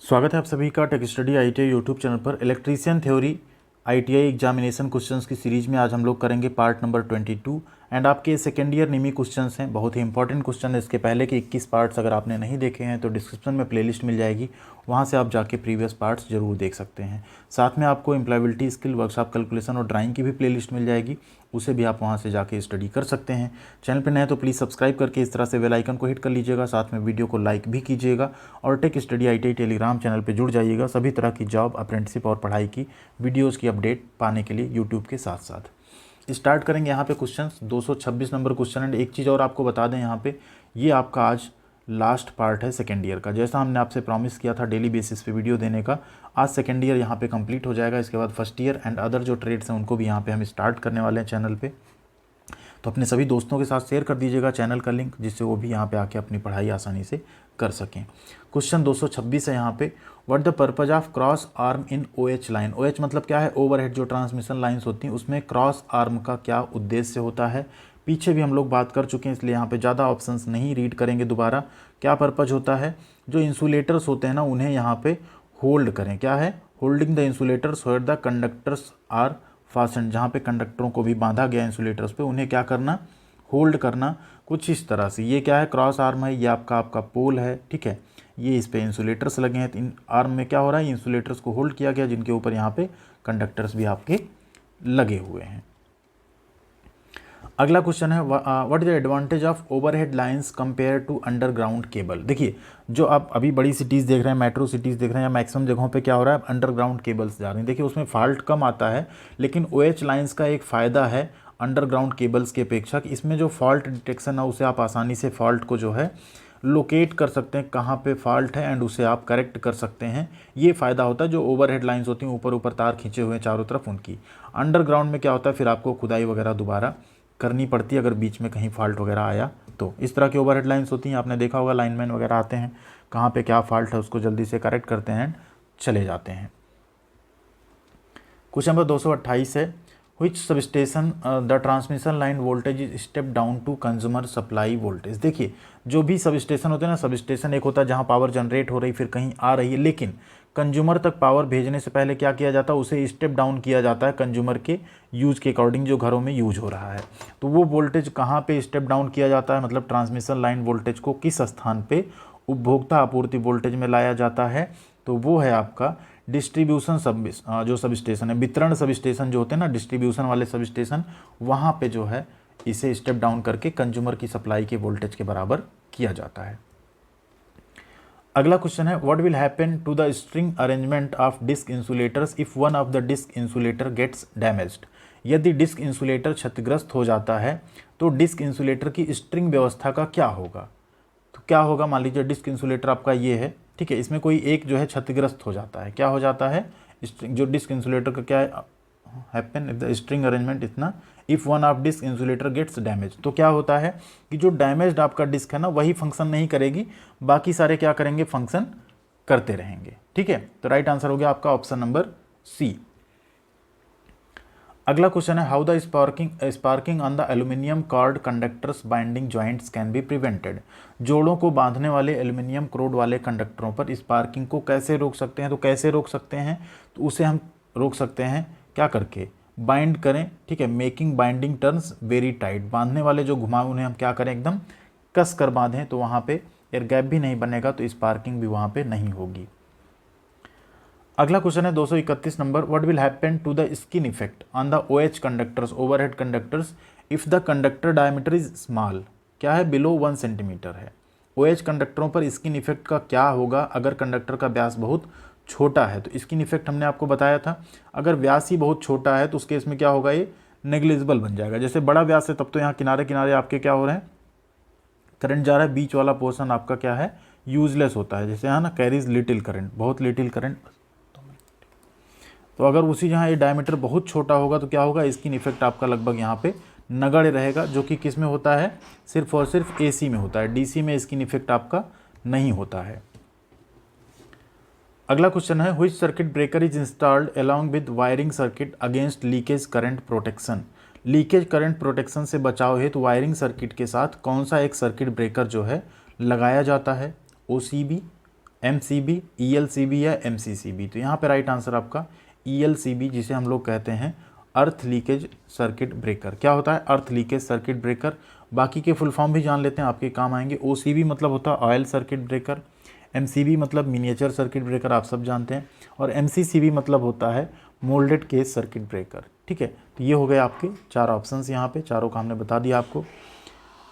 स्वागत है आप सभी का tech study ITI YouTube channel पर। Electrician theory ITI examination questions की सीरीज में आज हम लोग करेंगे पार्ट नंबर 22 एंड आपके सेकेंड ईयर निमी क्वेश्चंस हैं। बहुत ही इंपॉर्टेंट क्वेश्चन है। इसके पहले के 21 पार्ट्स अगर आपने नहीं देखे हैं तो डिस्क्रिप्शन में प्लेलिस्ट मिल जाएगी, वहाँ से आप जाके प्रीवियस पार्ट्स जरूर देख सकते हैं। साथ में आपको एम्प्लॉयबिलिटी स्किल, वर्कशॉप कैलकुलेशन और ड्राइंग की भी प्लेलिस्ट मिल जाएगी, उसे भी आप वहाँ से जाके स्टडी कर सकते हैं। चैनल पर नए हैं तो प्लीज़ सब्सक्राइब करके इस तरह से बेल आइकन को हिट कर लीजिएगा, साथ में वीडियो को लाइक भी कीजिएगा और take study ITI Telegram channel पर जुड़ जाइएगा सभी तरह की जॉब, अप्रेंटिसशिप और पढ़ाई की वीडियोज़ की अपडेट पाने के लिए यूट्यूब के साथ साथ। स्टार्ट करेंगे यहाँ पे क्वेश्चंस 226 नंबर क्वेश्चन। एंड एक चीज़ और आपको बता दें, यहाँ पे ये आपका आज लास्ट पार्ट है सेकेंड ईयर का। जैसा हमने आपसे प्रॉमिस किया था डेली बेसिस पे वीडियो देने का, आज सेकेंड ईयर यहाँ पे कंप्लीट हो जाएगा। इसके बाद फर्स्ट ईयर एंड अदर जो ट्रेड्स हैं उनको भी यहाँ पे हम स्टार्ट करने वाले हैं चैनल पे। तो अपने सभी दोस्तों के साथ शेयर कर दीजिएगा चैनल का लिंक, जिससे वो भी यहाँ पे आके अपनी पढ़ाई आसानी से कर सकें। क्वेश्चन 226 है यहाँ पे, what the purpose of cross arm in OH line. OH मतलब क्या है? ओवरहेड जो ट्रांसमिशन लाइंस होती हैं उसमें क्रॉस आर्म का क्या उद्देश्य होता है। पीछे भी हम लोग बात कर चुके हैं, इसलिए यहाँ पे ज़्यादा ऑप्शंस नहीं रीड करेंगे दोबारा। क्या पर्पज होता है? जो इंसुलेटर्स होते हैं ना, उन्हें यहाँ पे होल्ड करें। क्या है? Holding the insulators where the conductors are fastened. जहाँ पे कंडक्टरों को भी बांधा गया इंसुलेटर्स पे, उन्हें क्या करना? होल्ड करना। कुछ इस तरह से। ये क्या है? क्रॉस आर्म है, ये आपका पोल है, ठीक है। ये इस पे इंसुलेटर्स लगे हैं, तो इन आर्म में क्या हो रहा है? इंसुलेटर्स को होल्ड किया गया, जिनके ऊपर यहाँ पे कंडक्टर्स भी आपके लगे हुए हैं। अगला क्वेश्चन है, what is the advantage of overhead lines compare to underground cable. देखिए, जो आप अभी बड़ी सिटीज़ देख रहे हैं, मेट्रो सिटीज़ देख रहे हैं, या मैक्सिमम जगहों पे क्या हो रहा है? अंडरग्राउंड केबल्स जा रही हैं। देखिए, उसमें फॉल्ट कम आता है, लेकिन OH लाइंस का एक फ़ायदा है अंडरग्राउंड केबल्स की अपेक्षा कि इसमें जो फॉल्ट डिटेक्शन है, उसे आप आसानी से फॉल्ट को जो है लोकेट कर सकते हैं, कहाँ पे फॉल्ट है, एंड उसे आप करेक्ट कर सकते हैं। ये फ़ायदा होता है जो ओवरहेड लाइंस होती हैं, ऊपर ऊपर तार खींचे हुए हैं चारों तरफ, उनकी। अंडरग्राउंड में क्या होता है? फिर आपको खुदाई वगैरह दोबारा करनी पड़ती है अगर बीच में कहीं फॉल्ट वगैरह आया तो। इस तरह की ओवरहेड लाइंस होती हैं, आपने देखा होगा, लाइनमैन वगैरह आते हैं, कहाँ पे क्या फॉल्ट है उसको जल्दी से करेक्ट करते हैं, चले जाते हैं। क्वेश्चन नंबर 228 है, which substation the transmission line voltage is step down to consumer supply voltage. देखिए, जो भी सबस्टेशन होते हैं ना, सबस्टेशन एक होता है जहाँ पावर जनरेट हो रही फिर कहीं आ रही है, लेकिन कंज्यूमर तक पावर भेजने से पहले क्या किया जाता है? उसे स्टेप डाउन किया जाता है कंज्यूमर के यूज के अकॉर्डिंग, जो घरों में यूज हो रहा है। तो वो वोल्टेज कहाँ पे स्टेप डाउन किया जाता है? मतलब ट्रांसमिशन लाइन वोल्टेज को किस स्थान पे उपभोक्ता आपूर्ति वोल्टेज में लाया जाता है? तो वो है आपका डिस्ट्रीब्यूशन जो सब स्टेशन है, वितरण सब स्टेशन जो होते हैं ना, डिस्ट्रीब्यूशन वाले सब स्टेशन, वहाँ पे जो है इसे स्टेप डाउन करके कंज्यूमर की सप्लाई के वोल्टेज के बराबर किया जाता है। अगला क्वेश्चन है, what will happen to the string arrangement of disc insulators if one of the disc insulator gets damaged. यदि डिस्क इंसुलेटर क्षतिग्रस्त हो जाता है तो डिस्क इंसुलेटर की स्ट्रिंग व्यवस्था का क्या होगा? तो क्या होगा? मान लीजिए डिस्क इंसुलेटर आपका ये है, ठीक है, इसमें कोई एक जो है क्षतिग्रस्त हो जाता है, क्या हो जाता है? जो डिस्क इंसुलेटर का क्या happen if the string arrangement इतना if one of disc insulator gets damage. तो क्या होता है कि जो डैमेज्ड आपका डिस्क है ना, वही फंक्शन नहीं करेगी, बाकी सारे क्या करेंगे? फंक्शन करते रहेंगे, ठीक है। तो राइट आंसर हो गया आपका ऑप्शन नंबर सी। अगला क्वेश्चन है, how the sparking on the aluminium cord conductors binding joints can be prevented. जोड़ों को बांधने वाले एल्यूमिनियम कॉर्ड वाले कंडक्टरों पर स्पार्किंग को कैसे रोक सकते हैं? तो कैसे रोक सकते हैं? तो उसे हम रोक सकते हैं क्या करके? बाइंड करें, ठीक है, making binding turns very tight. बांधने वाले जो घुमाव उन्हें हम क्या करें? एकदम कस कर बांधें, तो वहाँ पे एयर गैप भी नहीं बनेगा, तो स्पार्किंग भी वहाँ पे नहीं होगी। अगला क्वेश्चन है 231 नंबर, what will happen to the skin effect on the OH conductors, overhead conductors, if the conductor diameter is small. क्या है? बिलो 1 सेंटीमीटर है। OH कंडक्टरों पर स्किन इफेक्ट का क्या होगा अगर कंडक्टर का व्यास बहुत छोटा है? तो स्किन इफेक्ट हमने आपको बताया था, अगर व्यास ही बहुत छोटा है तो उस केस में क्या होगा? ये नेग्लिजिबल बन जाएगा। जैसे बड़ा व्यास है तब तो यहाँ किनारे किनारे आपके क्या हो रहे हैं? करंट जा रहा है, बीच वाला पोर्शन आपका क्या है? यूजलेस होता है। जैसे यहाँ ना, कैरीज लिटिल करंट, बहुत लिटिल करंट। तो अगर उसी जहाँ ये डायमीटर बहुत छोटा होगा तो क्या होगा? स्किन इफेक्ट आपका लगभग यहाँ पे नगण्य रहेगा, जो कि किस में होता है? सिर्फ और सिर्फ AC में होता है। DC में स्किन इफेक्ट आपका नहीं होता है। अगला क्वेश्चन है, which circuit breaker is installed along with wiring circuit against leakage current protection. Leakage current protection से बचाव हेतु वायरिंग सर्किट के साथ कौन सा एक सर्किट ब्रेकर जो है लगाया जाता है? OCB, MCB, ELCB या MCCB? तो यहाँ पे राइट आंसर आपका ELCB, जिसे हम लोग कहते हैं अर्थ लीकेज सर्किट ब्रेकर। क्या होता है अर्थ लीकेज सर्किट ब्रेकर? बाकी के फुल फॉर्म भी जान लेते हैं, आपके काम आएंगे। OCB मतलब होता है ऑयल सर्किट ब्रेकर, MCB मतलब मिनिएचर सर्किट ब्रेकर, आप सब जानते हैं, और MCCB मतलब होता है मोल्डेड केस सर्किट ब्रेकर। ठीक है, तो ये हो गए आपके 4 ऑप्शंस, यहाँ पे चारों का हमने बता दिया आपको।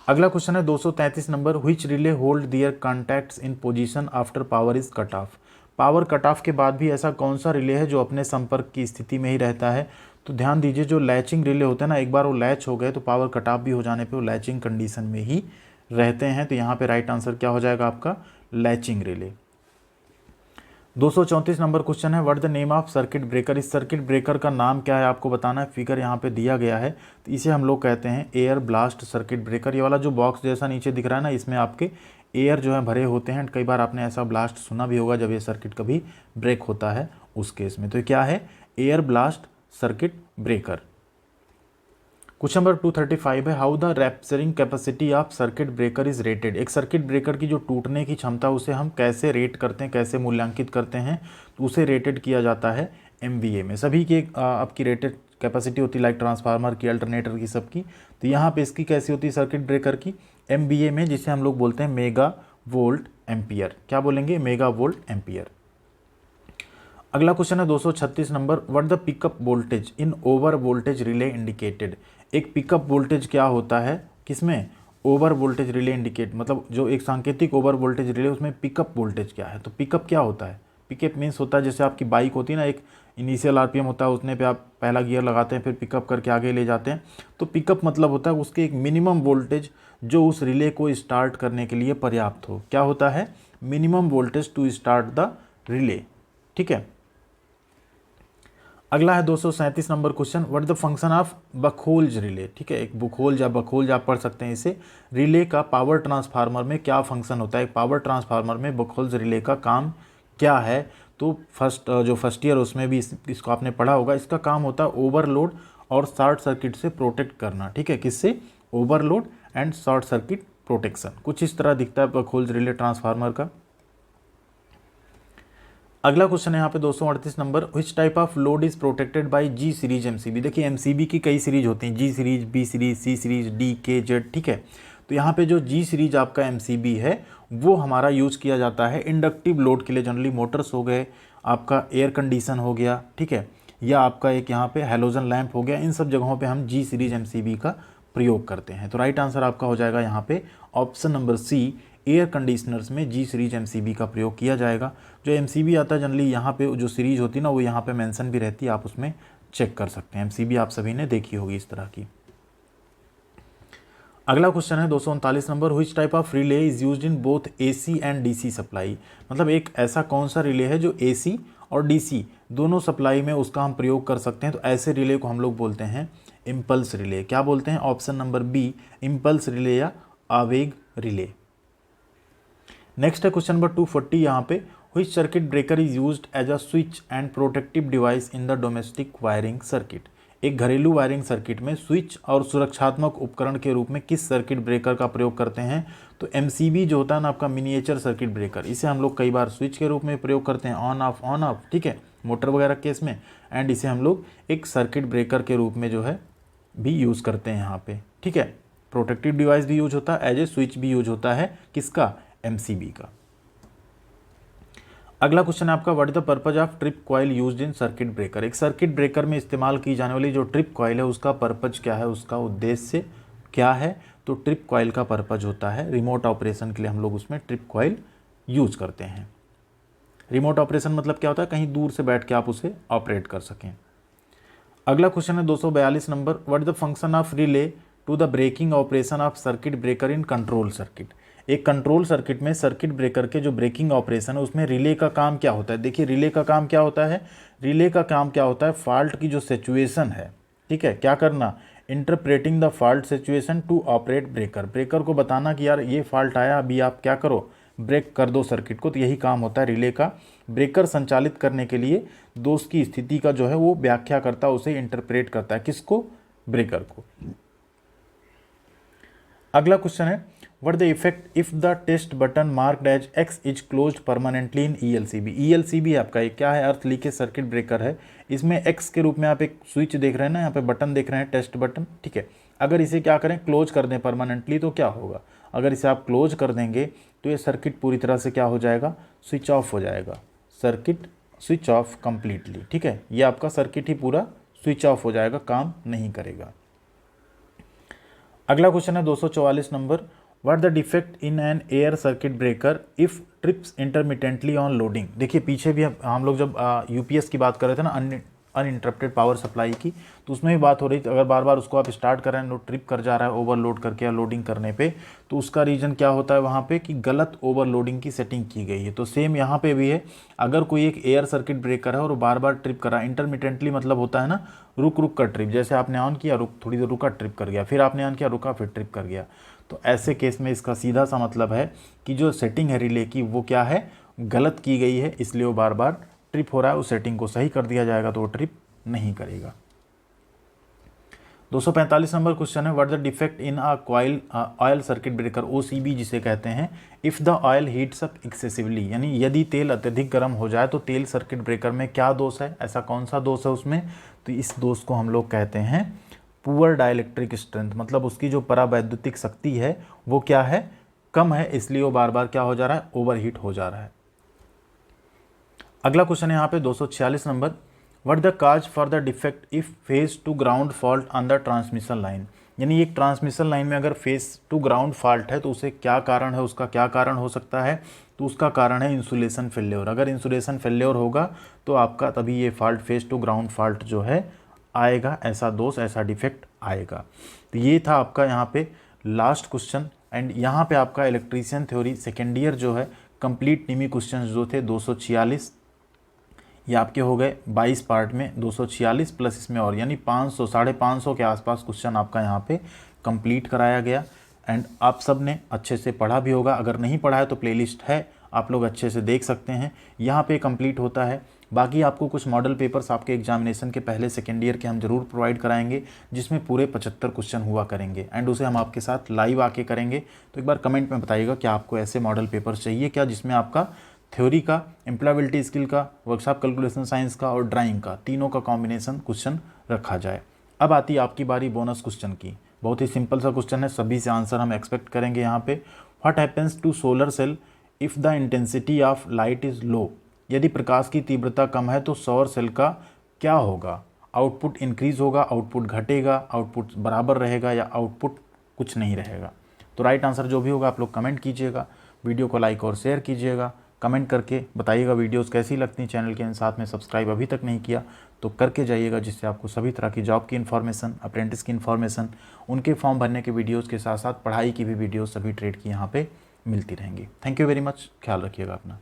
अगला क्वेश्चन है 233 number, which relay hold their contacts in position after power is cut off? Power cut off के बाद भी ऐसा कौन सा रिले है जो अपने संपर्क की स्थिति में ही रहता है? तो ध्यान दीजिए, जो लैचिंग रिले होते हैं ना, एक बार वो लैच हो गए तो पावर कट ऑफ भी हो जाने पे वो लैचिंग कंडीशन में ही रहते हैं। तो यहाँ पे राइट आंसर क्या हो जाएगा आपका? Latching relay. 234 नंबर क्वेश्चन है, what the name of circuit breaker? इस सर्किट ब्रेकर का नाम क्या है आपको बताना है। फिगर यहाँ पे दिया गया है, तो इसे हम लोग कहते हैं एयर ब्लास्ट सर्किट ब्रेकर। ये वाला जो बॉक्स जैसा नीचे दिख रहा है ना, इसमें आपके एयर जो है भरे होते हैं। कई बार आपने ऐसा ब्लास्ट सुना भी होगा जब ये सर्किट कभी ब्रेक होता है उस केस में। तो ये क्या है? Air blast circuit breaker. Question number 235 है, how the rapturing capacity of circuit breaker is rated? एक सर्किट ब्रेकर की जो टूटने की क्षमता, उसे हम कैसे रेट करते हैं, कैसे मूल्यांकित करते हैं? तो उसे रेटेड किया जाता है MVA में। सभी की आपकी रेटेड कैपेसिटी होती है, लाइक ट्रांसफार्मर की, अल्टरनेटर की, सबकी। तो यहाँ पे इसकी कैसी होती है सर्किट ब्रेकर की? MVA में, जिसे हम लोग बोलते हैं मेगा वोल्ट एम्पियर। क्या बोलेंगे? Mega volt ampere. अगला क्वेश्चन है 236 number, what the pickup voltage in over voltage relay indicated? एक पिकअप वोल्टेज क्या होता है किसमें? ओवर वोल्टेज रिले इंडिकेट, मतलब जो एक सांकेतिक ओवर वोल्टेज रिले, उसमें पिकअप वोल्टेज क्या है? तो पिकअप क्या होता है? पिकअप मीन्स होता है जैसे आपकी बाइक होती है ना, एक इनिशियल RPM होता है, उसने पे आप पहला गियर लगाते हैं, फिर पिकअप करके आगे ले जाते हैं। तो पिकअप मतलब होता है उसके एक मिनिमम वोल्टेज जो उस रिले को स्टार्ट करने के लिए पर्याप्त हो। क्या होता है? Minimum voltage to start the relay. ठीक है। अगला है 237 number question, what the function of Buchholz relay? ठीक है, एक बुखोल्ज या बखोल्ज आप पढ़ सकते हैं इसे। रिले का पावर ट्रांसफार्मर में क्या फंक्शन होता है? पावर ट्रांसफार्मर में बखोल्ज रिले का काम क्या है? तो फर्स्ट ईयर उसमें भी इसको आपने पढ़ा होगा। इसका काम होता है ओवरलोड और शॉर्ट सर्किट से प्रोटेक्ट करना। ठीक है, किससे? Overload and short circuit protection. कुछ इस तरह दिखता है बखोल्ज रिले ट्रांसफार्मर का। अगला क्वेश्चन है यहाँ पे 238 number, which type of load is protected by G series MCB? देखिए MCB की कई सीरीज होती हैं, G series, B series, C series, D, K, Z। ठीक है, तो यहाँ पे जो G सीरीज आपका MCB है वो हमारा यूज़ किया जाता है इंडक्टिव लोड के लिए। जनरली मोटर्स हो गए, आपका एयर कंडीशन हो गया, ठीक है, या आपका एक यहाँ पे हेलोजन लैंप हो गया। इन सब जगहों पर हम G सीरीज MCB का प्रयोग करते हैं। तो राइट आंसर आपका हो जाएगा यहाँ पे option number C, air conditioners में G सीरीज MCB का प्रयोग किया जाएगा। जो MCB आता है जनरली यहाँ पे जो सीरीज होती है ना, वो यहाँ पे मेंशन भी रहती है, आप उसमें चेक कर सकते हैं। MCB आप सभी ने देखी होगी इस तरह की। अगला क्वेश्चन है 239 number, which type of relay is used in both AC and DC supply? मतलब एक ऐसा कौन सा रिले है जो AC और DC दोनों सप्लाई में उसका हम प्रयोग कर सकते हैं? तो ऐसे रिले को हम लोग बोलते हैं इम्पल्स रिले। क्या बोलते हैं? Option number B, impulse relay या आवेग रिले। नेक्स्ट है क्वेश्चन नंबर 240 यहाँ पे, which circuit breaker is used as a switch and protective device in the domestic wiring circuit? एक घरेलू वायरिंग सर्किट में स्विच और सुरक्षात्मक उपकरण के रूप में किस सर्किट ब्रेकर का प्रयोग करते हैं? तो MCB जो होता है ना आपका मिनिएचर सर्किट ब्रेकर, इसे हम लोग कई बार स्विच के रूप में प्रयोग करते हैं, ऑन ऑफ, ठीक है, मोटर वगैरह केस में। एंड इसे हम लोग एक सर्किट ब्रेकर के रूप में जो है भी यूज़ करते हैं यहाँ पे। ठीक है, प्रोटेक्टिव डिवाइस भी यूज होता है, एज ए स्विच भी यूज होता है, किसका? MCB का। अगला क्वेश्चन है आपका, what is the purpose of trip coil used in circuit breaker? एक सर्किट ब्रेकर में इस्तेमाल की जाने वाली जो ट्रिप कॉइल है उसका पर्पज क्या है, उसका उद्देश्य क्या है? तो ट्रिप कॉइल का पर्पज होता है रिमोट ऑपरेशन के लिए हम लोग उसमें ट्रिप कॉइल यूज करते हैं। रिमोट ऑपरेशन मतलब क्या होता है? कहीं दूर से बैठ के आप उसे ऑपरेट कर सकें। अगला क्वेश्चन है 242 नंबर, what is the function of relay to the breaking operation of circuit breaker in control circuit? एक कंट्रोल सर्किट में सर्किट ब्रेकर के जो ब्रेकिंग ऑपरेशन है उसमें रिले का काम क्या होता है? देखिए रिले का काम क्या होता है? रिले का काम क्या होता है? फॉल्ट की जो सिचुएशन है, ठीक है, क्या करना? Interpreting the fault situation to operate breaker. Breaker को बताना कि यार ये फॉल्ट आया, अभी आप क्या करो, ब्रेक कर दो सर्किट को। तो यही काम होता है रिले का। ब्रेकर संचालित करने के लिए दोष की स्थिति का जो है वो व्याख्या करता है, उसे इंटरप्रेट करता है, किसको? ब्रेकर को। अगला क्वेश्चन है, what the effect if the test button marked as X is closed permanently in ELCB। ELCB आपका एक क्या है, अर्थ लीकेज सर्किट ब्रेकर है। इसमें एक्स के रूप में आप एक स्विच देख रहे हैं ना, यहाँ पे बटन देख रहे हैं, टेस्ट बटन, ठीक है। अगर इसे क्या करें, क्लोज कर दें परमानेंटली, तो क्या होगा, अगर इसे आप क्लोज कर देंगे तो ये सर्किट पूरी तरह से क्या हो जाएगा, स्विच ऑफ हो जाएगा, सर्किट स्विच ऑफ कंप्लीटली, ठीक है। ये आपका सर्किट ही पूरा स्विच ऑफ हो जाएगा, काम नहीं करेगा। अगला क्वेश्चन है 244 number, what the defect in an air circuit breaker if trips intermittently on loading. देखिए पीछे भी हम लोग जब UPS की बात कर रहे थे ना, अनइंटरप्टेड पावर सप्लाई की, तो उसमें भी बात हो रही थी, अगर बार बार उसको आप स्टार्ट कर रहे हैं, ट्रिप कर जा रहा है ओवरलोड करके या लोडिंग करने पे, तो उसका रीज़न क्या होता है वहाँ पे कि गलत ओवरलोडिंग की सेटिंग की गई है। तो सेम यहाँ पे भी है, अगर कोई एक एयर सर्किट ब्रेकर है और बार बार ट्रिप कर रहा है, इंटरमिटेंटली मतलब होता है ना रुक रुक कर ट्रिप, जैसे आपने ऑन किया, थोड़ी देर रुका, ट्रिप कर गया, फिर आपने ऑन किया, रुका, फिर ट्रिप कर गया, तो ऐसे केस में इसका सीधा सा मतलब है कि जो सेटिंग है रिले की वो क्या है, गलत की गई है, इसलिए वो बार बार ट्रिप हो रहा है। उस सेटिंग को सही कर दिया जाएगा तो वो ट्रिप नहीं करेगा। 245 नंबर क्वेश्चन है, what the defect in a coil oil circuit breaker OCB जिसे कहते हैं, if the oil heats up excessively, यानी यदि तेल अत्यधिक गर्म हो जाए तो तेल सर्किट ब्रेकर में क्या दोष है, ऐसा कौन सा दोष है उसमें, तो इस दोष को हम लोग कहते हैं पुअर डाइलेक्ट्रिक स्ट्रेंथ, मतलब उसकी जो परावैद्युतिक शक्ति है वो क्या है, कम है, इसलिए वो बार बार क्या हो जा रहा है, ओवरहीट हो जा रहा है। अगला क्वेश्चन है यहाँ पे 246 number, what the cause for the defect if phase two ground fault on the transmission line, यानी एक ट्रांसमिशन लाइन में अगर फेज टू ग्राउंड फॉल्ट है तो उसे क्या कारण है, उसका क्या कारण हो सकता है, तो उसका कारण है इंसुलेशन फेल्योर। अगर इंसुलेशन फेल्योर होगा तो आपका तभी ये fault, phase two ground fault जो है आएगा, ऐसा दोष, ऐसा डिफेक्ट आएगा। तो ये था आपका यहाँ पे लास्ट क्वेश्चन, एंड यहाँ पे आपका इलेक्ट्रीशियन थ्योरी सेकेंड ईयर जो है कंप्लीट निमी क्वेश्चन जो थे 246, ये आपके हो गए 22 पार्ट में, 246 प्लस इसमें और, यानी 500 550 के आसपास क्वेश्चन आपका यहाँ पे कंप्लीट कराया गया। एंड आप सब ने अच्छे से पढ़ा भी होगा, अगर नहीं पढ़ा है तो प्लेलिस्ट है, आप लोग अच्छे से देख सकते हैं, यहाँ पे कंप्लीट होता है। बाकी आपको कुछ मॉडल पेपर्स आपके एग्जामिनेशन के पहले सेकेंड ईयर के हम जरूर प्रोवाइड कराएंगे, जिसमें पूरे 75 क्वेश्चन हुआ करेंगे, एंड उसे हम आपके साथ लाइव आके करेंगे। तो एक बार कमेंट में बताइएगा कि आपको ऐसे मॉडल पेपर्स चाहिए क्या, जिसमें आपका थ्योरी का, एम्प्लॉयबिलिटी स्किल का, वर्कशॉप कैलकुलेशन साइंस का और ड्राइंग का, तीनों का कॉम्बिनेशन क्वेश्चन रखा जाए। अब आती है आपकी बारी बोनस क्वेश्चन की। बहुत ही सिंपल सा क्वेश्चन है, सभी से आंसर हम एक्सपेक्ट करेंगे यहाँ पे। What happens to solar cell if the intensity of light is low, यदि प्रकाश की तीव्रता कम है तो सौर सेल का क्या होगा, आउटपुट इंक्रीज होगा, आउटपुट घटेगा, आउटपुट बराबर रहेगा या आउटपुट कुछ नहीं रहेगा। तो राइट आंसर जो भी होगा आप लोग कमेंट कीजिएगा, वीडियो को लाइक और शेयर कीजिएगा, कमेंट करके बताइएगा वीडियोस कैसी लगती हैं। चैनल के साथ में सब्सक्राइब अभी तक नहीं किया तो करके जाइएगा, जिससे आपको सभी तरह की जॉब की इन्फॉर्मेशन, अप्रेंटिस की इन्फॉर्मेशन, उनके फॉर्म भरने के वीडियोस के साथ साथ पढ़ाई की भी वीडियोस, सभी ट्रेड की यहाँ पे मिलती रहेंगी। थैंक यू वेरी मच, ख्याल रखिएगा अपना।